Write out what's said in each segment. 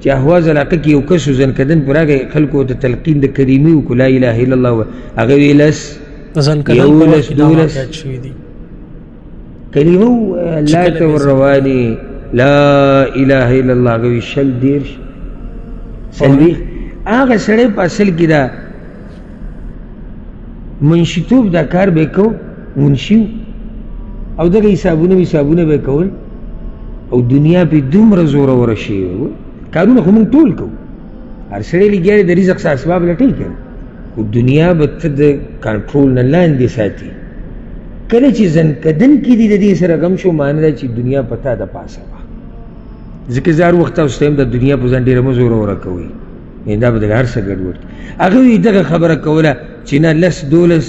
چې احواز علاقه کې یو کس زنکدن پر راغی خلکو ته تلقین د کلمې وکړو لا اله الا الله هغه وی لس یولس دولس کلمه الله ته وررواني لا اله الا الله هغه وی شل دیرش سلوي هغه سړی په اصل کې دا منشیتوب دا کار به کو منشي او دغه حسابونه به کول او دنیا په دومره زوره ورشي کارونه خو مونږ ټول کوو هر سړی لګیا د رزق څخه اسباب لټوي که نه خو دنیا به ته د کنټرول نه لاندې ساتي کله چې زنکدن کې دي د دې سره غم شو معنی ده چې دنیا په تا د پاسه وه ځکه زه هر وخت تاسو ته یم د دنیا په ځان ډېره مه زوروره کوئ دا به د هر څه ګډوډ هغه وی دغه خبره کوله چې نه لس دولس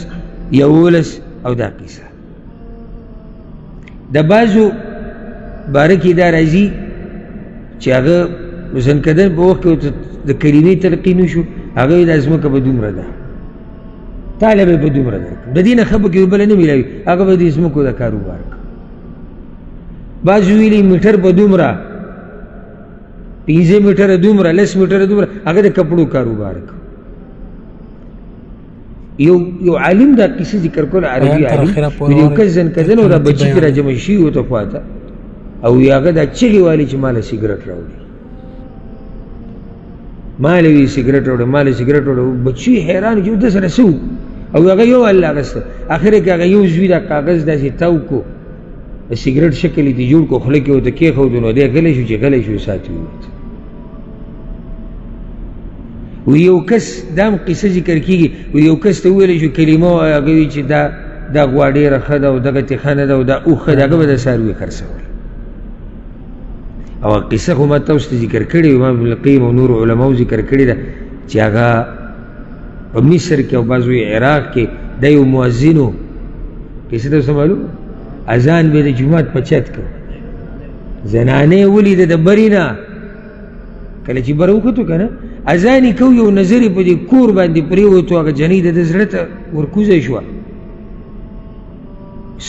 یولس او دا قصه د بعضو باره کې دا راځي چې هغه زنکدن په وخت کې د کلمې تلقین وشو هغه وی دا ځمکه به دومره ده تاله به دومره ده د دې نه ښه به کې بله نه میلاوي هغه به د ځمکو د کاروبار که بعض ویلي میټر به دومره 5 میټره دومره 10 میټره دومره هغه د کپړو کاروبار که یو عالم دا قصه ذکر کول عربي عالم یو کس زنکدن او دا بچی کې را جمع شي ورته خواته او هغه دا چغې والي چې ماله سګرټ راوړي ماله وي سګرټ راوړي بچي حیران چې د سره څه او هغه یو الله اخیسته اخر کې هغه یو زوی دا کاغذ داسې تاو کو سګرټ شکل یې جوړ کو خوله کې ورته کېښودو نو دی غلی شو ساتي وي یو کس دا هم قصه ذکر کېږي یو کس ته وویلی شو کلمه هغه وي چې دا غوا ډېره ښه ده او دغه تېښه نه ده او دا اوښ ښه ده هغه به د څاروي خرڅول او قصه خو ما تاسو ته ذکر کړې امام ابن القیم او نور علماو ذکر کړې ده چې هغه په مصر کې او بعض عراق کې دا یو مؤذن و کیسه تاسو معلوم اذان به د جومات په چت کې زنانې ولیده د برې نه کله چې بره وکتو که نه اذان یې کو یو نظر یې په دې کور باندې پرېوتو هغه جنۍ د ده زړه ته ورکوزه شوه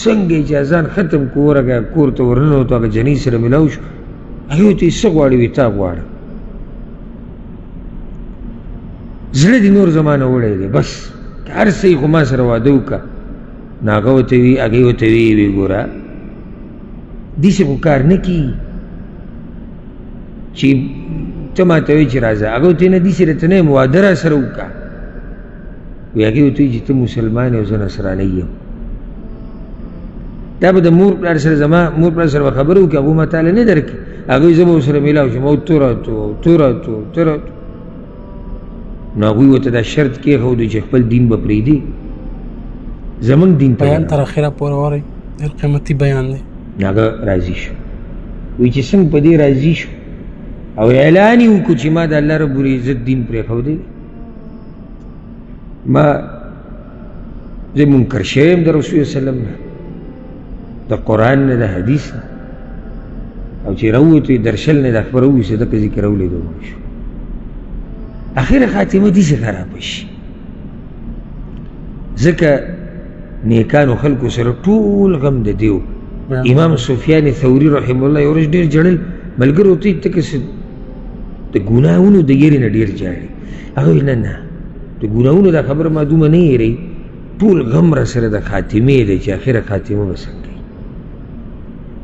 څنګه یې چې اذان ختم کو ورغی کور ته ورننوتو هغه جنۍ سره ملاو شو هغې ورته یې څه غواړې وي تا غواړه زړه دې نور زما نه وړی دی بس هر څه یې خو ما سره واده وکړه نو هغه ورته وي هغې ورته وی ګوره داسې خو کار نه کېږي چې ته ما ته وایې چې راځه هغه ورته نه داسې راته نه یم واده را سره وکړه وی هغې ورته وایي چې ته مسلمان یې او زه نصرانی یم دا به د مور پلار سره زما مور پلار سره به خبره وکړي هغه ما تاله نه درکړي هغه زه به ورسره میلاو شم او توراتو نو هغوی ورته دا شرط کېښودو چې خپل دین به پرېږدي زمونږ دین ته بیان تر اخره پورې وارئ ډېر قیمتي بیان دی هغه راضي شو وایي چې څنګه په دې راضي شو او اعلان یې وکړو چې ما د الله رب العزت دین پرېښودی ما زه منکر شوی یم د رسول وسلم نه د قرآن نه د حدیث نه او چې راووتو یې درشل نه د خبره وویسه دقه ذکر اولیدو شو اخر خاتمه داسې خرابه شي ځکه نیکانو خلکو سره ټول غم د دیو امام سفیان ثوري رحمه الله یو ورځ ډېر ژړل ملګرو ته ته که د ګناهونو د یېرې نه ډېر ژاړې هغه ویل نه د ګناهونو دا خبره ما دومره نه یېروي ټول غم را سره د خاتمې دی چې اخره خاتمه به څنګه وي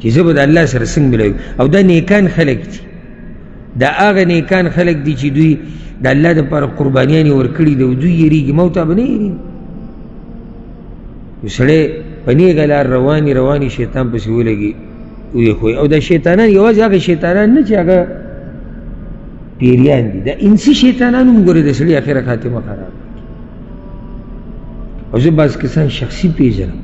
چې زه به د الله سره څنګه ملوي او دا نیکان خلک دي دا هغه نیکان خلک دي چې دوی د الله دپاره قربانیانې ورکړي دي او دوی یېرېږي موته به نه یېرېږي یو سړی په نیغه لار رواني شیطان پسې ولګي ویښوي او دا شیطانان یوازې هغه شیطانان نه چې هغه پیریان دي دا انسي شیطانان هم ګورې د سړي اخره خاتمه خراب او زه بعض کسان شخصي پیژنم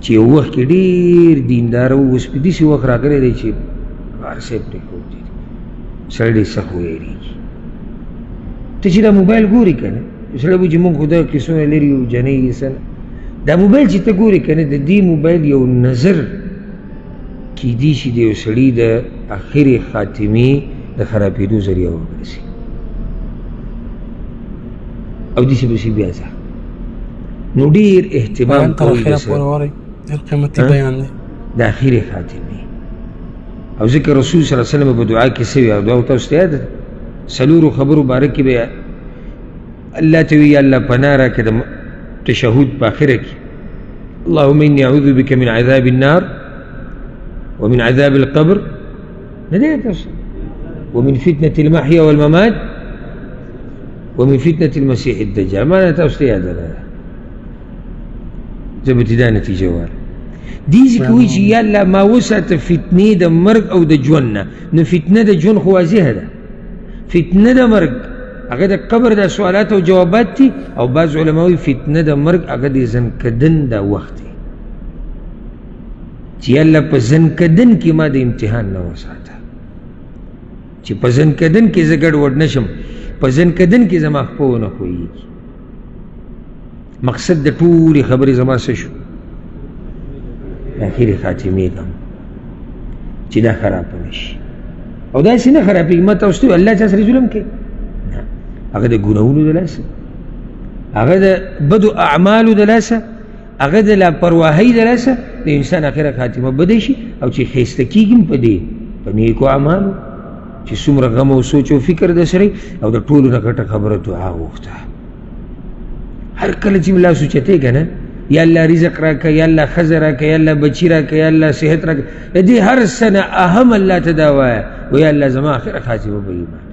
چې یو وخت کې ډېر دینداره و اوس په داسې وخت راغلی دی چې هر څه یې پرېښودي دي سړی ډېر سخت ویېرېږي ته چې دا موبایل ګورې که نه سړی به چې مونږ خو دا قصونه لري یو جنۍ څه نه دا موبایل چې ته ګورې که نه د دې موبایل یو نظر کیدی شي د یو سړي د اخرې خاتمې د خرابېدو ذریعه وګرځي او داسې پسې بیا ځه نو ډېر اهتمام بیان تر اخره پورې وارئ ډېر قیمتي بیان دی د اخرې خاتمې او ذکر رسول صلی الله علیه وسلم په دعا کې سوي او دعا تاسو ته یاد ده سلورو خبرو باره کې به الله ته وی الله پناه راکړه د تشهود په اخره کې اللهم اني اعوذ بك من عذاب النار ومن عذاب القبر نديت ومن فتنة المحيا والممات ومن فتنة المسيح الدجال ما أنا تأستي هذا جبت دا نتيجة وار دي زكويش يالا ما وسعت فتنة دا مرق أو دا جوانا نو فتنة دا جوان خوازي هذا فتنة دا مرق أغدا قبر دا سؤالات و جوابات تي أو بعض علماء فتنة دا مرق أغدا زنكدن دا وقتي چې الله په زنکدن کې ما د امتحان نه وساته چې په زنکدن کې زه ګډوډ نشم په زنکدن کې زما خپو نه خوېږي مقصد د ټولې خبرې زما څه شو اخري خاتمې کوم چې دا خرابه نه شي او داسې نه خرابېږي ما تاسو ته الله چا سره ظلم کوي نه هغه د ګناهونو د لاسه هغه د بدو اعمالو د لاسه هغه د لاپرواهۍ د لاسه د انسان اخره خاتمه بدې شي او چې ښایسته کېږي هم په دې په نیکو اعمالو چې څومره غم او سوچ او فکر د سره او د ټولو نه غټه خبره دعا غوښته هر کله چې ملا سوچته کنه یا الله رزق راکړه یا الله ښځه راکړه یا الله بچي راکړه یا الله صحت راکړه د دې هر سنه اهم الله ته دا وایه ویا الله زما اخره خاتمه په ایمان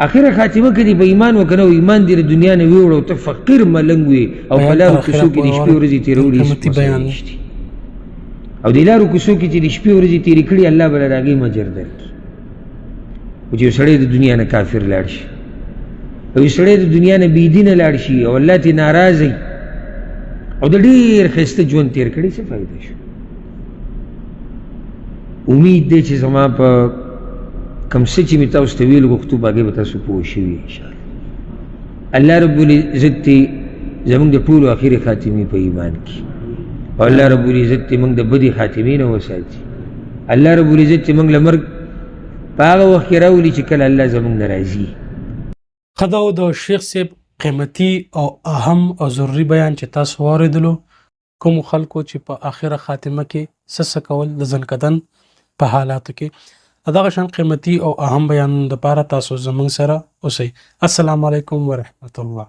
اخره خاتمه کې دی په ایمان وکنه او ایمان دی د دنیا نه ویوړ او ته فقیر ملنګ وي او په لارو کوڅو کې د شپې ورځې تېروړي او د لارو کوڅو کې چې د شپې ورځې تېرې کړي الله به له هغې مجر درکړي او چې یو سړی د دنیا نه کافر لاړ شي او یو سړی د دنیا نه بېدینه لاړ شي او الله ترې ناراضه او د ډېر ښایسته ژوند تېر کړي څه فایده شو امید دی چې زما په کم څه چې مې تاسو ته ویل غوښتو په هغې به تاسو پوه شوي انشاءالله الله رب العزت دې زموږ د ټولو اخرې خاتمې په ایمان کې او الله رب العزت دې موږ د بدې خاتمې نه وساتي الله رب العزت دې موږ له مرګ په هغه وخت کې راولي چې کله الله زموږ نه راځي ښه دا و د شیخ صاحب قیمتي او اهم او ضروري بیان چې تاسو واورېدلو کومو خلکو چې په آخره خاتمه کې څه کول د ځنکدن په حالاتو کې دغه شان قیمتي او اهم بیانونو دپاره تاسو زموږ سره اوسئ. السلام علیکم ورحمة الله.